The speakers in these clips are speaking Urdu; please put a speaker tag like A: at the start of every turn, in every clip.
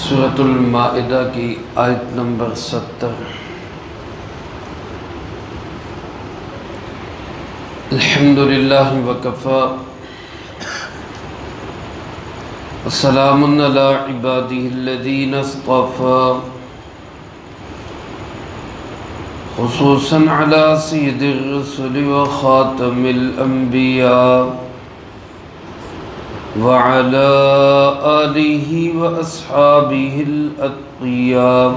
A: سورۃ المائدہ کی آیت نمبر 70۔ الحمدللہ وکفی وسلام علی عبادہ الذین اصطفی، خصوصا علی سید الرسل وخاتم الانبیاء وعلى آلہ واصحابہ الاتقیاء،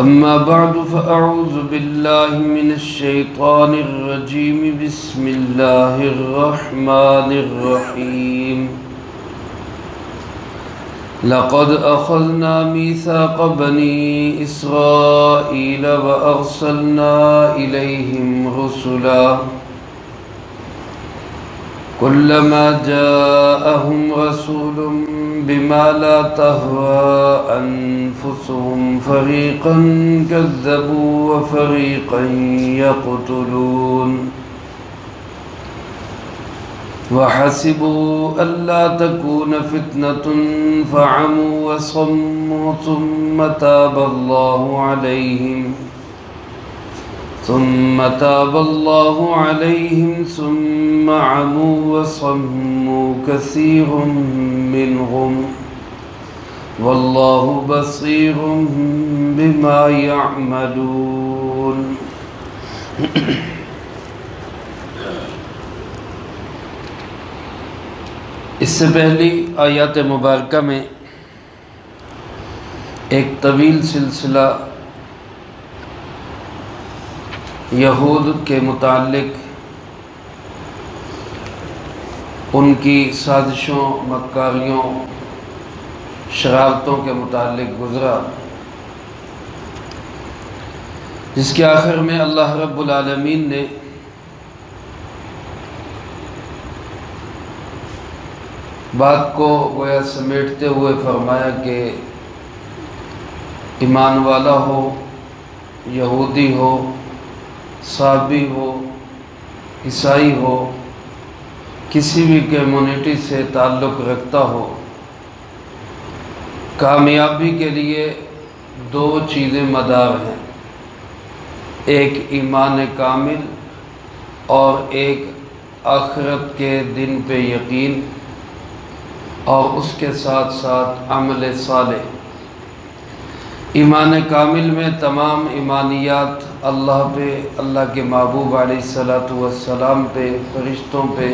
A: اما بعد فاعوذ باللہ من الشیطان الرجیم، بسم اللہ الرحمن الرحیم۔ لقد اخذنا میثاق بنی اسرائیل وارسلنا الیہم رسلا، كلما جاءهم رسول بما لا تهوى أنفسهم فريقا كذبوا وفريقا يقتلون، وحسبوا ألا تكون فتنة فعموا وصموا ثم تاب الله عليهم ثم عموا وصموا كثير منهم، والله بصير بما يعملون۔ اس سے پہلی آیات مبارکہ میں ایک طویل سلسلہ یہود کے متعلق ان کی سازشوں، مکاریوں، شرارتوں کے متعلق گزرا، جس کے آخر میں اللہ رب العالمین نے بات کو گویا سمیٹتے ہوئے فرمایا کہ ایمان والا ہو، یہودی ہو، صابی ہو، عیسائی ہو، کسی بھی کمیونٹی سے تعلق رکھتا ہو، کامیابی کے لیے دو چیزیں مدار ہیں، ایک ایمان کامل اور ایک آخرت کے دن پہ یقین، اور اس کے ساتھ ساتھ عمل صالح۔ ایمان کامل میں تمام ایمانیات اللہ پہ، اللہ کے محبوب علیہ السلام پہ، فرشتوں پہ،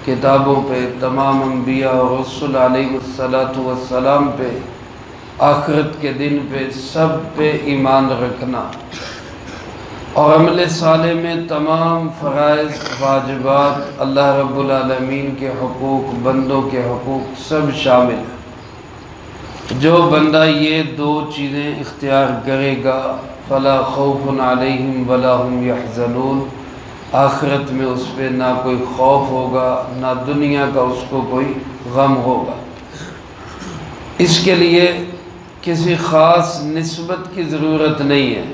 A: کتابوں پہ، تمام انبیاء اور رسول علیہ السلام پہ، آخرت کے دن پہ، سب پہ ایمان رکھنا، اور عمل صالح میں تمام فرائض، واجبات، اللہ رب العالمین کے حقوق، بندوں کے حقوق سب شامل ہیں۔ جو بندہ یہ دو چیزیں اختیار کرے گا فلا خوف علیہم ولا هم یحزنون، آخرت میں اس پہ نہ کوئی خوف ہوگا، نہ دنیا کا اس کو کوئی غم ہوگا۔ اس کے لیے کسی خاص نسبت کی ضرورت نہیں ہے،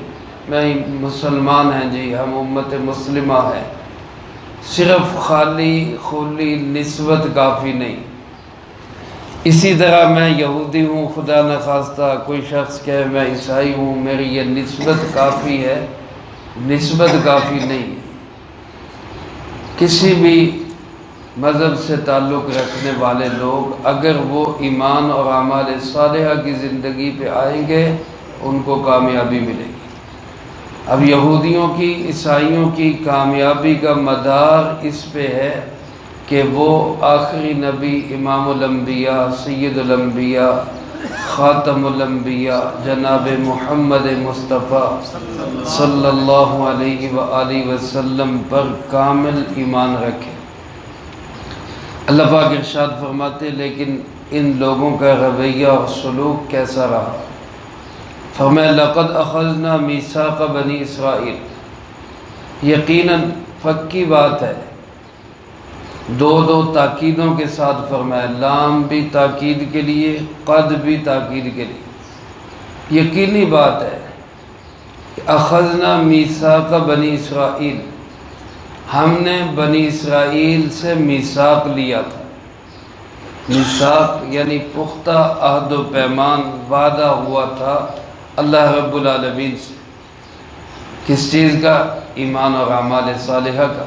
A: میں مسلمان ہیں جی، ہم امت مسلمہ ہیں، صرف خالی خولی نسبت کافی نہیں۔ اسی طرح میں یہودی ہوں، خدا نخواستہ کوئی شخص کہے میں عیسائی ہوں، میری یہ نسبت کافی ہے، نسبت کافی نہیں ہے۔ کسی بھی مذہب سے تعلق رکھنے والے لوگ اگر وہ ایمان اور اعمال صالحہ کی زندگی پہ آئیں گے ان کو کامیابی ملے گی۔ اب یہودیوں کی، عیسائیوں کی کامیابی کا مدار اس پہ ہے کہ وہ آخری نبی، امام الانبیاء، سید الانبیاء، خاتم الانبیاء جناب محمد مصطفیٰ صلی اللہ علیہ وآلہ وسلم پر کامل ایمان رکھے۔ اللہ پاک ارشاد فرماتے لیکن ان لوگوں کا رویہ اور سلوک کیسا رہا؟ فرمایا لقد اخذنا میثاق بنی اسرائیل، یقیناً پکی بات ہے، دو تاکیدوں کے ساتھ فرمایا، لام بھی تاکید کے لیے، قد بھی تاکید کے لیے، یقینی بات ہے کہ اخذنا میثاق بنی اسرائیل، ہم نے بنی اسرائیل سے میثاق لیا تھا۔ میثاق یعنی پختہ عہد و پیمان وعدہ ہوا تھا اللہ رب العالمین سے، کس چیز کا؟ ایمان اور اعمال صالحہ کا۔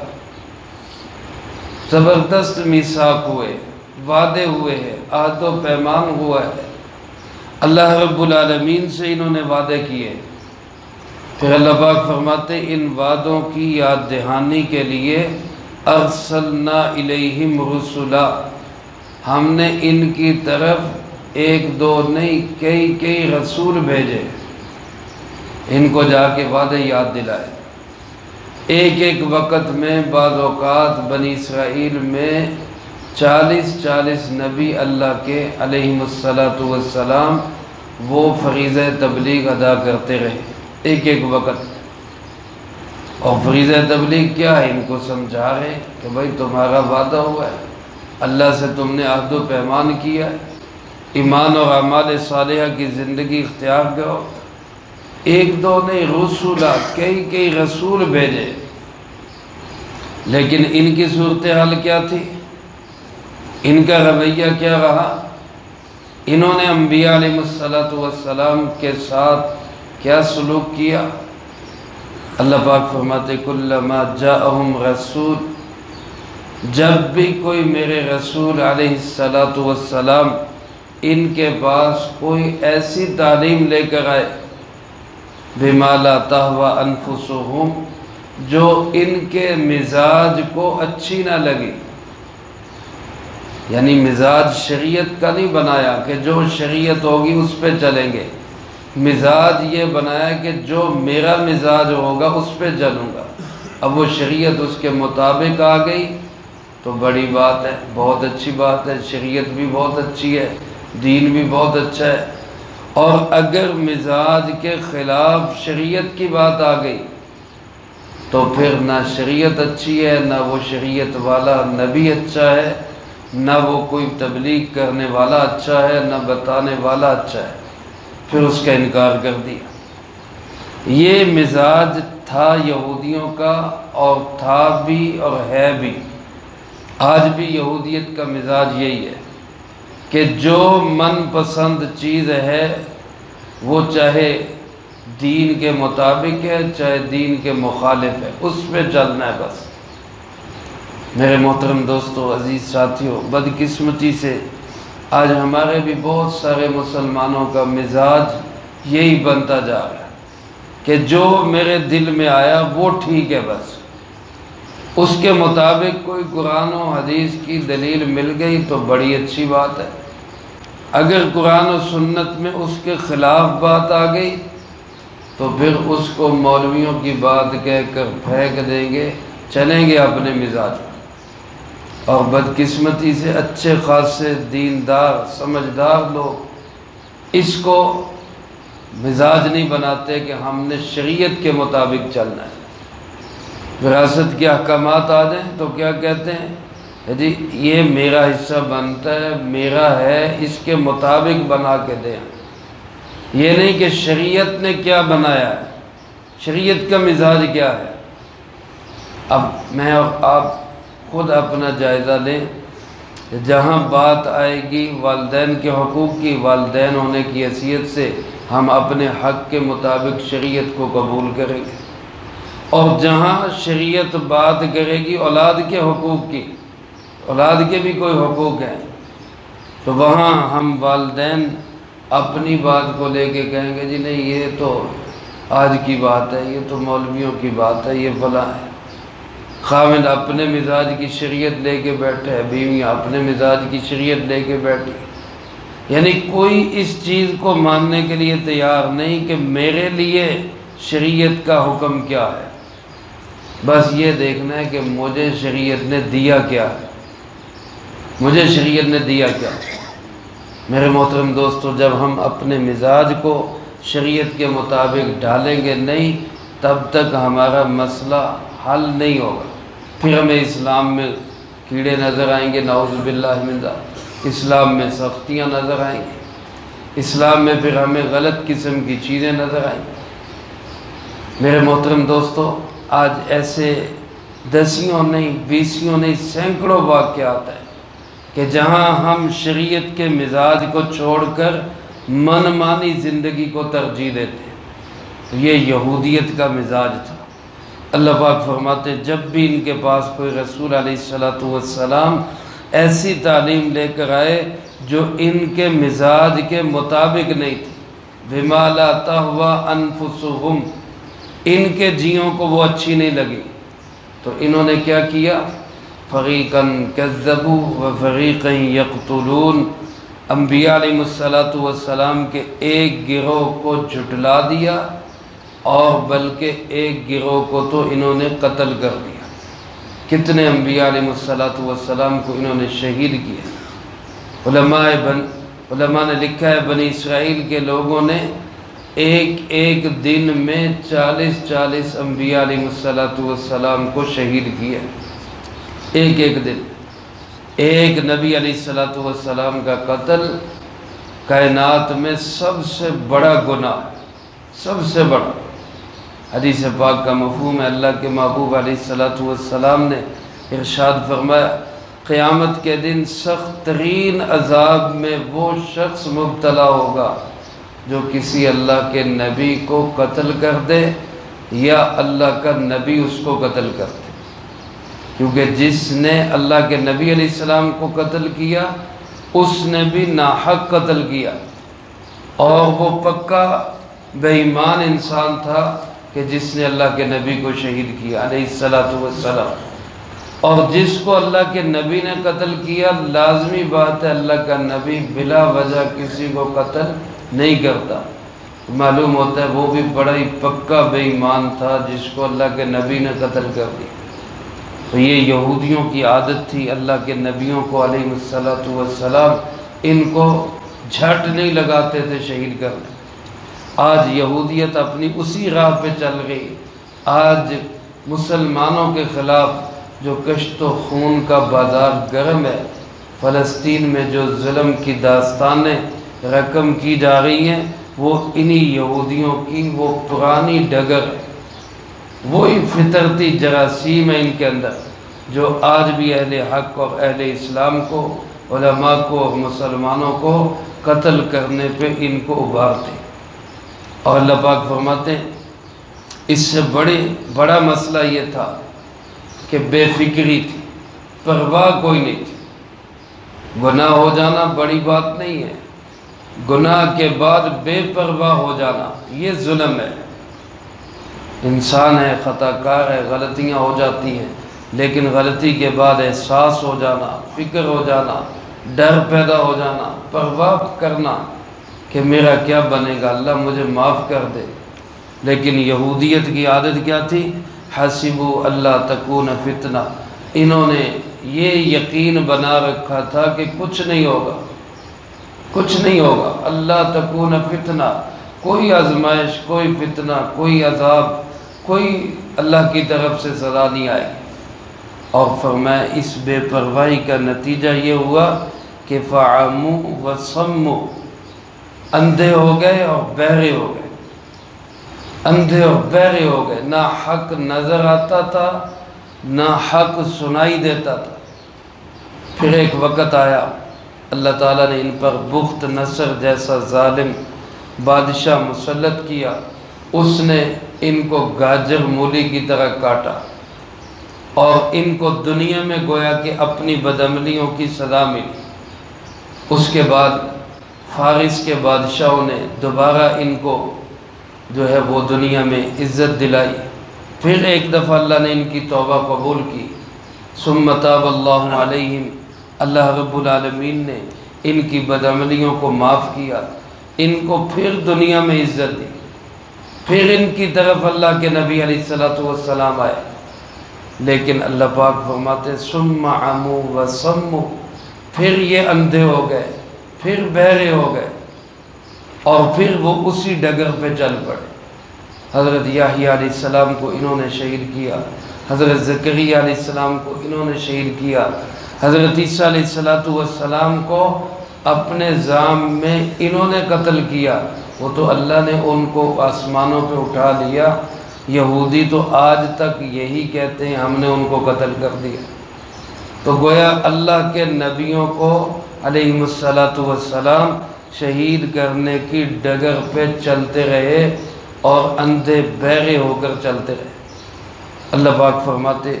A: زبردست میثاق ہوئے، وعدے ہوئے ہیں، عہد و پیمان ہوا ہے، اللہ رب العالمین سے انہوں نے وعدے کیے۔ پھر اللہ پاک فرماتے ان وعدوں کی یاد دہانی کے لیے ارسلنا الیہم رسلا، ہم نے ان کی طرف ایک دو نہیں کئی رسول بھیجے، ان کو جا کے وعدے یاد دلائے۔ ایک وقت میں بعض اوقات بنی اسرائیل میں 40 نبی اللہ کے علیہم السلام وہ فریضہ تبلیغ ادا کرتے رہے ایک وقت۔ اور فریضہ تبلیغ کیا ہے؟ ان کو سمجھا رہے ہیں کہ بھائی تمہارا وعدہ ہوا ہے، اللہ سے تم نے عہد و پیمان کیا ہے، ایمان اور اعمال صالحہ کی زندگی اختیار کرو۔ ایک دو نہیں، رسولہ کئی رسول بھیجے، لیکن ان کی صورتحال کیا تھی؟ ان کا رویہ کیا رہا؟ انہوں نے انبیاء علیہ السلام کے ساتھ کیا سلوک کیا؟ اللہ پاک فرماتے کلما جاءہم رسول، جب بھی کوئی میرے رسول علیہ السلام ان کے پاس کوئی ایسی تعلیم لے کر آئے بما لا تہوی انفسہم، جو ان کے مزاج کو اچھی نہ لگی، یعنی مزاج شریعت کا نہیں بنایا کہ جو شریعت ہوگی اس پہ چلیں گے، مزاج یہ بنایا کہ جو میرا مزاج ہوگا اس پہ چلوں گا۔ اب وہ شریعت اس کے مطابق آ گئی تو بڑی بات ہے، بہت اچھی بات ہے، شریعت بھی بہت اچھی ہے، دین بھی بہت اچھا ہے۔ اور اگر مزاج کے خلاف شریعت کی بات آ گئی تو پھر نہ شریعت اچھی ہے، نہ وہ شریعت والا نبی اچھا ہے، نہ وہ کوئی تبلیغ کرنے والا اچھا ہے، نہ بتانے والا اچھا ہے، پھر اس کا انکار کر دیا۔ یہ مزاج تھا یہودیوں کا، اور تھا بھی اور ہے بھی، آج بھی یہودیت کا مزاج یہی ہے کہ جو من پسند چیز ہے وہ چاہے دین کے مطابق ہے چاہے دین کے مخالف ہے، اس پہ چلنا ہے بس۔ میرے محترم دوستو، عزیز ساتھیوں، بدقسمتی سے آج ہمارے بھی بہت سارے مسلمانوں کا مزاج یہی بنتا جا رہا ہے کہ جو میرے دل میں آیا وہ ٹھیک ہے، بس اس کے مطابق کوئی قرآن و حدیث کی دلیل مل گئی تو بڑی اچھی بات ہے، اگر قرآن و سنت میں اس کے خلاف بات آ گئی تو پھر اس کو مولویوں کی بات کہہ کر پھینک دیں گے، چلیں گے اپنے مزاج میں۔ اور بدقسمتی سے اچھے خاصے دیندار سمجھدار لوگ اس کو مزاج نہیں بناتے کہ ہم نے شریعت کے مطابق چلنا ہے۔ وراثت کے احکامات آ جائیں تو کیا کہتے ہیں؟ جی یہ میرا حصہ بنتا ہے، میرا ہے، اس کے مطابق بنا کے دیں۔ یہ نہیں کہ شریعت نے کیا بنایا ہے، شریعت کا مزاج کیا ہے۔ اب میں اور آپ خود اپنا جائزہ لیں، جہاں بات آئے گی والدین کے حقوق کی، والدین ہونے کی حیثیت سے ہم اپنے حق کے مطابق شریعت کو قبول کریں گے، اور جہاں شریعت بات کرے گی اولاد کے حقوق کی، اولاد کے بھی کوئی حقوق ہیں، تو وہاں ہم والدین اپنی بات کو لے کے کہیں گے جی نہیں یہ تو آج کی بات ہے، یہ تو مولویوں کی بات ہے، یہ فلاں ہے۔ خاوند اپنے مزاج کی شریعت لے کے بیٹھے، بیویاں اپنے مزاج کی شریعت لے کے بیٹھی، یعنی کوئی اس چیز کو ماننے کے لیے تیار نہیں کہ میرے لیے شریعت کا حکم کیا ہے، بس یہ دیکھنا ہے کہ مجھے شریعت نے دیا کیا ہے، مجھے شریعت نے دیا کیا۔ میرے محترم دوستو، جب ہم اپنے مزاج کو شریعت کے مطابق ڈالیں گے نہیں، تب تک ہمارا مسئلہ حل نہیں ہوگا۔ پھر ہمیں اسلام میں کیڑے نظر آئیں گے، نعوذ باللہ من ذالک، اسلام میں سختیاں نظر آئیں گی، اسلام میں پھر ہمیں غلط قسم کی چیزیں نظر آئیں گی۔ میرے محترم دوستو، آج ایسے دسیوں نہیں، بیسیوں نہیں، سینکڑوں واقعات ہیں کہ جہاں ہم شریعت کے مزاج کو چھوڑ کر من مانی زندگی کو ترجیح دیتے ہیں، تو یہ یہودیت کا مزاج تھا۔ اللہ پاک فرماتے ہیں جب بھی ان کے پاس کوئی رسول علیہ السلام ایسی تعلیم لے کر آئے جو ان کے مزاج کے مطابق نہیں تھی، بما لا تہوی انفسہم، ان کے جیوں کو وہ اچھی نہیں لگی، تو انہوں نے کیا کیا؟ فریقاً کذبوا وفریقاً یقتلون، انبیاء علیہ السلام کے ایک گروہ کو جھٹلا دیا اور بلکہ ایک گروہ کو تو انہوں نے قتل کر دیا۔ کتنے انبیاء علیہ السلام کو انہوں نے شہید کیا۔ علماء نے لکھا ہے بنی اسرائیل کے لوگوں نے ایک دن میں 40 انبیاء علیہ السلام کو شہید کیا۔ ایک دن ایک نبی علیہ السلام کا قتل کائنات میں سب سے بڑا گناہ، سب سے بڑا۔ حدیث پاک کا مفہوم ہے، اللہ کے محبوب علیہ السلام نے ارشاد فرمایا قیامت کے دن سخت ترین عذاب میں وہ شخص مبتلا ہوگا جو کسی اللہ کے نبی کو قتل کر دے یا اللہ کا نبی اس کو قتل کر دے، کیونکہ جس نے اللہ کے نبی علیہ السلام کو قتل کیا اس نے بھی ناحق قتل کیا، اور وہ پکا بے ایمان انسان تھا کہ جس نے اللہ کے نبی کو شہید کیا علیہ السلام۔ اور جس کو اللہ کے نبی نے قتل کیا، لازمی بات ہے اللہ کا نبی بلا وجہ کسی کو قتل نہیں کرتا، معلوم ہوتا ہے وہ بھی بڑا ہی پکا بے ایمان تھا جس کو اللہ کے نبی نے قتل کر دیا۔ تو یہ یہودیوں کی عادت تھی، اللہ کے نبیوں کو علیہ السلام ان کو جھٹ نہیں لگاتے تھے شہید کرنے۔ آج یہودیت اپنی اسی راہ پہ چل گئی۔ آج مسلمانوں کے خلاف جو کشت و خون کا بازار گرم ہے، فلسطین میں جو ظلم کی داستانیں رقم کی جا رہی ہیں، وہ انہی یہودیوں کی وہ پرانی ڈگر ہے، وہی فطرتی جراثیم ہے ان کے اندر جو آج بھی اہل حق اور اہل اسلام کو، علماء کو اور مسلمانوں کو قتل کرنے پہ ان کو ابھارتے ہیں۔ اور اللہ پاک فرماتے ہیں اس سے بڑا مسئلہ یہ تھا کہ بے فکری تھی، پرواہ کوئی نہیں تھی۔ گناہ ہو جانا بڑی بات نہیں ہے، گناہ کے بعد بے پرواہ ہو جانا یہ ظلم ہے۔ انسان ہے، خطا کار ہے، غلطیاں ہو جاتی ہیں، لیکن غلطی کے بعد احساس ہو جانا، فکر ہو جانا، ڈر پیدا ہو جانا، پرواہ کرنا کہ میرا کیا بنے گا، اللہ مجھے معاف کر دے۔ لیکن یہودیت کی عادت کیا تھی؟ حسبوا اللہ تکون فتنہ، انہوں نے یہ یقین بنا رکھا تھا کہ کچھ نہیں ہوگا، کچھ نہیں ہوگا، اللہ تکون فتنہ، کوئی آزمائش، کوئی فتنہ، کوئی عذاب، کوئی اللہ کی طرف سے سزا نہیں آئے گی۔ اور فرمایا اس بے پرواہی کا نتیجہ یہ ہوا کہ فعموا وصموا، اندھے ہو گئے اور بہرے ہو گئے، اندھے اور بہرے ہو گئے، نہ حق نظر آتا تھا نہ حق سنائی دیتا تھا۔ پھر ایک وقت آیا اللہ تعالیٰ نے ان پر بخت نصر جیسا ظالم بادشاہ مسلط کیا، اس نے ان کو گاجر مولی کی طرح کاٹا اور ان کو دنیا میں گویا کہ اپنی بدعملیوں کی سزا ملی۔ اس کے بعد فارس کے بادشاہوں نے دوبارہ ان کو جو ہے وہ دنیا میں عزت دلائی۔ پھر ایک دفعہ اللہ نے ان کی توبہ قبول کی، ثم تاب اللہ علیہم، اللہ رب العالمین نے ان کی بدعملیوں کو معاف کیا، ان کو پھر دنیا میں عزت دی۔ پھر ان کی طرف اللہ کے نبی علیہ السلام آئے، لیکن اللہ پاک فرماتے ہیں ثم عموا وصموا، پھر یہ اندھے ہو گئے، پھر بہرے ہو گئے، اور پھر وہ اسی ڈگر پہ چل پڑے۔ حضرت یحییٰ علیہ السلام کو انہوں نے شہید کیا، حضرت زکریا علیہ السلام کو انہوں نے شہید کیا، حضرت عیسیٰ علیہ السلام کو اپنے ذام میں انہوں نے قتل کیا، وہ تو اللہ نے ان کو آسمانوں پہ اٹھا لیا۔ یہودی تو آج تک یہی کہتے ہیں ہم نے ان کو قتل کر دیا۔ تو گویا اللہ کے نبیوں کو علیہم السلام شہید کرنے کی ڈگر پہ چلتے رہے اور اندھے بہرے ہو کر چلتے رہے۔ اللہ پاک فرماتے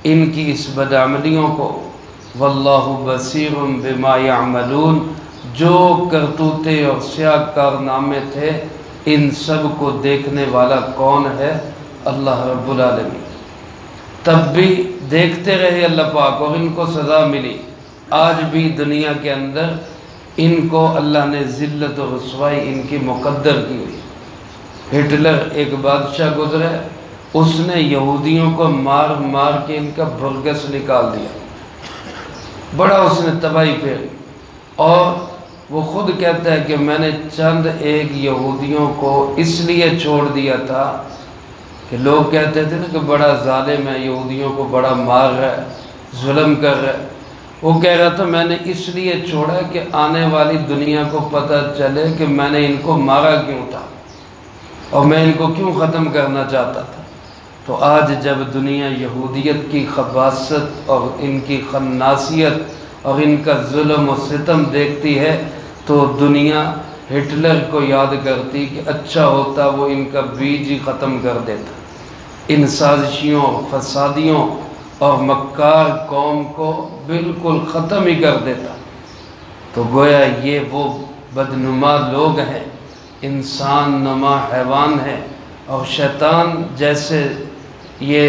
A: ان کی اس بدعملیوں کو واللہ بصیر بما یعملون، جو کرتوتے اور سیاہ کارنامے تھے ان سب کو دیکھنے والا کون ہے؟ اللہ رب العالمین۔ تب بھی دیکھتے رہے اللہ پاک اور ان کو سزا ملی۔ آج بھی دنیا کے اندر ان کو اللہ نے ذلت و رسوائی ان کی مقدر کی ہوئی۔ ہٹلر ایک بادشاہ گزرے، اس نے یہودیوں کو مار مار کے ان کا برگس نکال دیا، بڑا اس نے تباہی پھیری، اور وہ خود کہتا ہے کہ میں نے چند ایک یہودیوں کو اس لیے چھوڑ دیا تھا کہ لوگ کہتے تھے نا کہ بڑا ظالم ہے، یہودیوں کو بڑا مار رہا ہے، ظلم کر رہا ہے۔ وہ کہہ رہا تھا میں نے اس لیے چھوڑا کہ آنے والی دنیا کو پتہ چلے کہ میں نے ان کو مارا کیوں تھا اور میں ان کو کیوں ختم کرنا چاہتا تھا۔ تو آج جب دنیا یہودیت کی خباثت اور ان کی خناسیت اور ان کا ظلم و ستم دیکھتی ہے تو دنیا ہٹلر کو یاد کرتی کہ اچھا ہوتا وہ ان کا بیج ہی ختم کر دیتا، ان سازشیوں، فسادیوں اور مکار قوم کو بالکل ختم ہی کر دیتا۔ تو گویا یہ وہ بدنما لوگ ہیں، انسان نما حیوان ہیں، اور شیطان جیسے یہ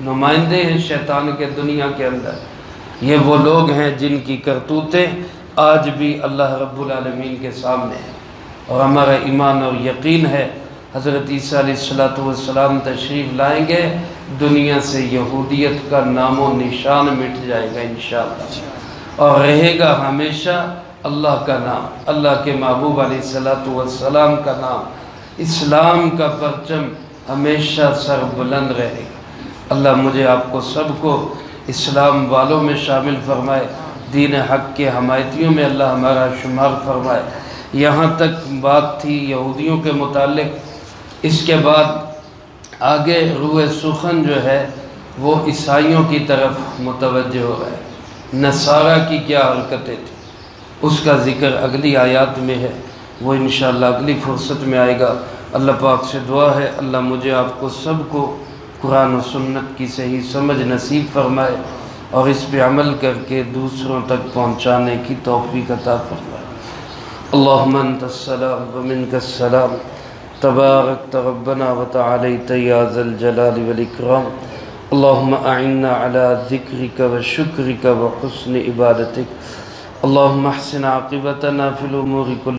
A: نمائندے ہیں شیطان کے دنیا کے اندر، یہ وہ لوگ ہیں جن کی کرتوتیں آج بھی اللہ رب العالمین کے سامنے ہیں۔ اور ہمارا ایمان اور یقین ہے حضرت عیسیٰ علیہ السلام تشریف لائیں گے، دنیا سے یہودیت کا نام و نشان مٹ جائے گا انشاءاللہ، اور رہے گا ہمیشہ اللہ کا نام، اللہ کے محبوب علیہ السلام کا نام، اسلام کا پرچم ہمیشہ سر بلند رہے گا۔ اللہ مجھے آپ کو سب کو اسلام والوں میں شامل فرمائے، دین حق کے حمایتیوں میں اللہ ہمارا شمار فرمائے۔ یہاں تک بات تھی یہودیوں کے متعلق، اس کے بعد آگے روح سخن جو ہے وہ عیسائیوں کی طرف متوجہ ہو رہا ہے۔ نصارہ کی کیا حرکتیں تھیں اس کا ذکر اگلی آیات میں ہے، وہ انشاءاللہ اگلی فرصت میں آئے گا۔ اللہ پاک سے دعا ہے اللہ مجھے آپ کو سب کو قرآن و سنت کی صحیح سمجھ نصیب فرمائے اور اس پہ عمل کر کے دوسروں تک پہنچانے کی توفیق عطا فرمائے۔ اللہم انت السلام ومنک السلام، تبارکت ربنا وتعالیت یا ذا الجلال والاکرام۔ اللہم اعنا علی ذکرک وشکرک وحسن عبادتک۔ اللہم احسن عاقبتنا فی الامور کلها